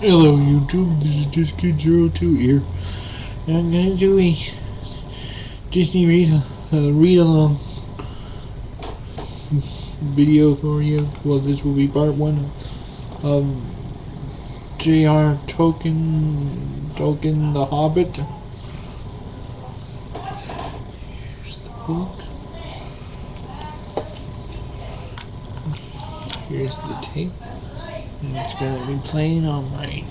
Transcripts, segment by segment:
Hello YouTube, this is Just Kid02 here. And I'm gonna do a Disney read along video for you. Well, this will be part 1 of J.R. Tolkien the Hobbit. Here's the book. Here's the tape. And it's gonna be playing on my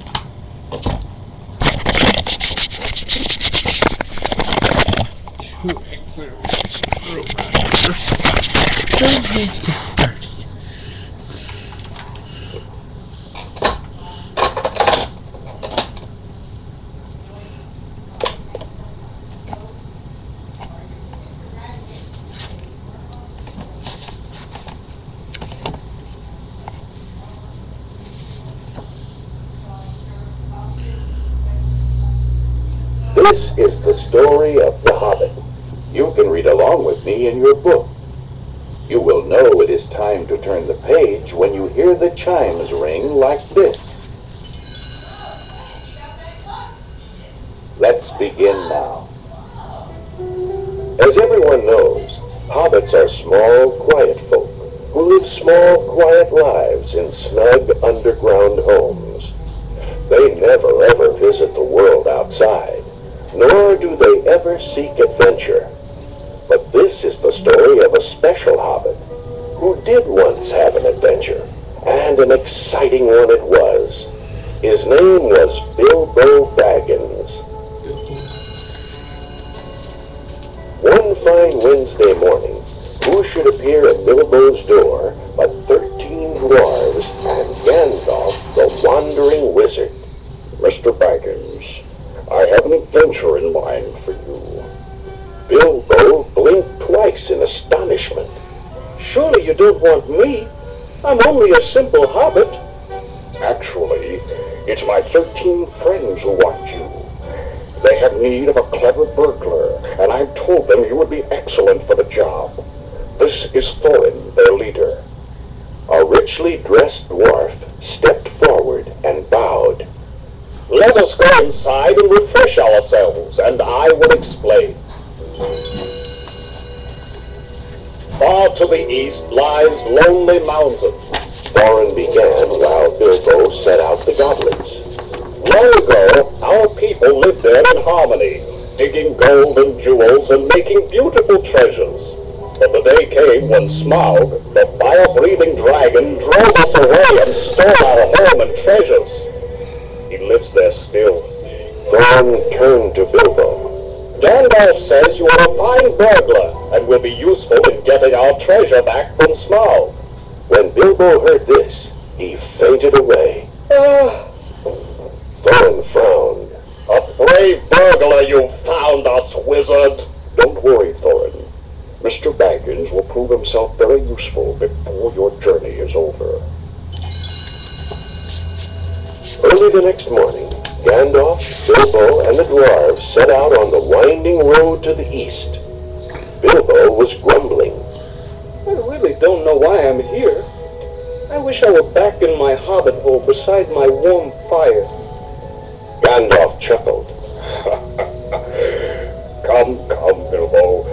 let's get started. This is the story of the Hobbit. You can read along with me in your book. You will know it is time to turn the page when you hear the chimes ring like this. Let's begin now. As everyone knows, hobbits are small, quiet folk who live small, quiet lives in snug underground homes. They never ever visit the world outside, nor do they ever seek adventure. But this is the story of a special hobbit who did once have an adventure, and an exciting one it was. His name was Bilbo Baggins. One fine Wednesday morning, who should appear at Bilbo's door but 13 dwarves and Gandalf the Wandering Wizard. Mr. Baggins, I have an adventure in mind for you. Bilbo blinked twice in astonishment. Surely you don't want me? I'm only a simple hobbit. Actually, it's my 13 friends who want you. They have need of a clever burglar, and I've told them you would be excellent for the job. This is Thorin, their leader. A richly dressed dwarf stepped forward and bowed. Let us go inside and refresh ourselves, and I will explain. Far to the east lies Lonely Mountain. Thorin began while Bilbo set out the goblets. Long ago, our people lived there in harmony, digging gold and jewels and making beautiful treasures. But the day came when Smaug, the fire-breathing dragon, drove us away and stole our home and treasures. He lives there still. Thorin turned to Bilbo. Gandalf says you are a fine burglar and will be useful in getting our treasure back from Smaug. When Bilbo heard this, he fainted away. Thorin frowned. A brave burglar you found us, wizard. Don't worry, Thorin. Mr. Baggins will prove himself very useful before your journey is over. Early the next morning, Gandalf, Bilbo, and the dwarves set out on the winding road to the east. Bilbo was grumbling. I really don't know why I'm here. I wish I were back in my hobbit hole beside my warm fire. Gandalf chuckled. Come, Bilbo.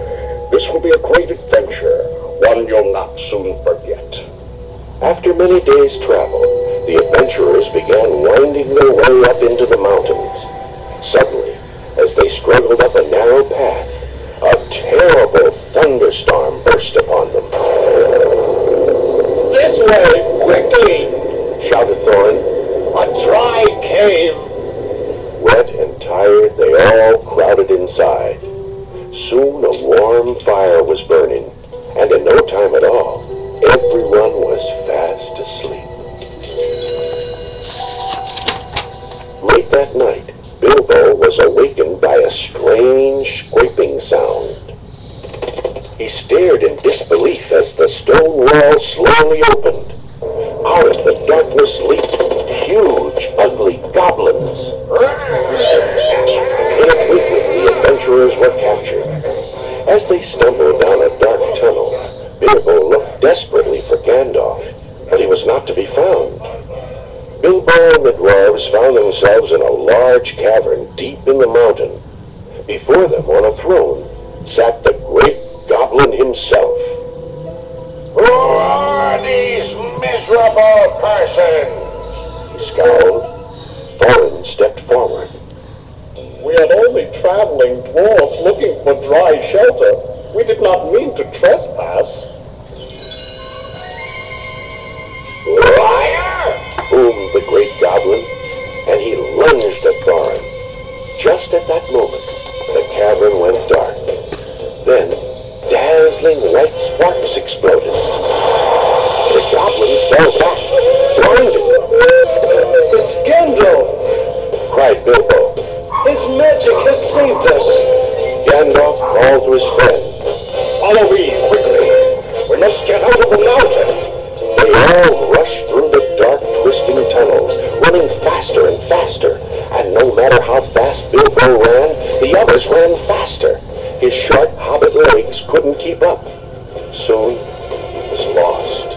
This will be a great adventure, one you'll not soon forget. After many days' travel, the adventurers began winding their way up into the mountains. Suddenly, as they struggled up a narrow path, a terrible thunderstorm burst upon them. This way, quickly! Shouted Thorin. A dry cave! Wet and tired, they all crowded inside. Soon a warm fire was burning, and in no time at all, everyone was fast asleep. Late that night, Bilbo was awakened by a strange scraping sound. He stared in disbelief as the stone wall slowly opened. Out of the darkness leaped huge, ugly goblins. In a twinkling, the adventurers were captured. As they stumbled down a dark tunnel, Bilbo looked desperately for Gandalf, but Bilbo and the dwarves found themselves in a large cavern deep in the mountain. Before them, on a throne, sat the great goblin himself. "Who are these miserable persons?" he scowled. Thorin stepped forward. "We are only traveling dwarves looking for dry shelter. We did not mean to trespass." "Liar!" boomed the great goblin, and he lunged at Thorin. Just at that moment, the cavern went dark. Then, dazzling white sparks exploded. The goblins fell back, blinded. "It's Gandalf!" cried Bilbo. "His magic has saved us!" Gandalf called to his friend. "Follow me, quickly! We must get out of the mountain!" They all rushed through the dark, twisting tunnels, running faster and faster. And no matter how fast Bilbo ran, the others ran faster. His short hobbit legs couldn't keep up. Soon, he was lost.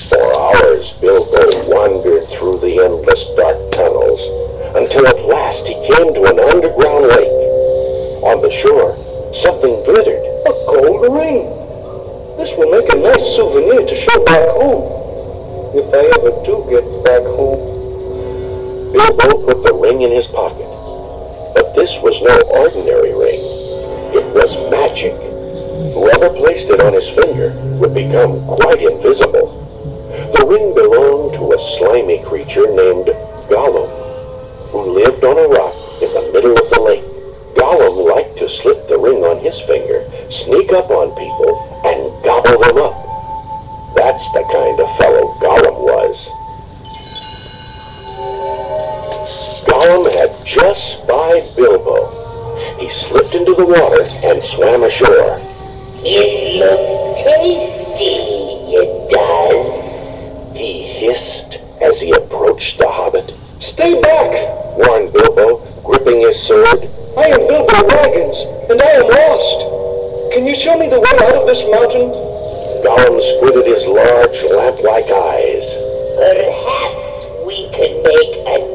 For hours, Bilbo wandered through the endless dark tunnels, until at last he came to an underground lake. On the shore, something glittered. A gold ring! This will make a nice souvenir to show back home. If I ever do get back home. Bilbo put the ring in his pocket. But this was no ordinary ring. It was magic. Whoever placed it on his finger would become quite invisible. The ring belonged to a slimy creature named Gollum, who lived on a rock in the middle of the lake. Gollum liked to slip the ring on his finger, sneak up on people, and gobble them up. That's the kind of fellow Gollum was. Gollum had just spied Bilbo. He slipped into the water and swam ashore. "It looks tasty, it does," He hissed as he approached the hobbit. "Stay back! Warned Bilbo, gripping his sword. I am Bilbo Baggins, and I am lost. Can you show me the way out of this mountain?" Gollum squinted his large, lamp-like eyes. "Perhaps we could make a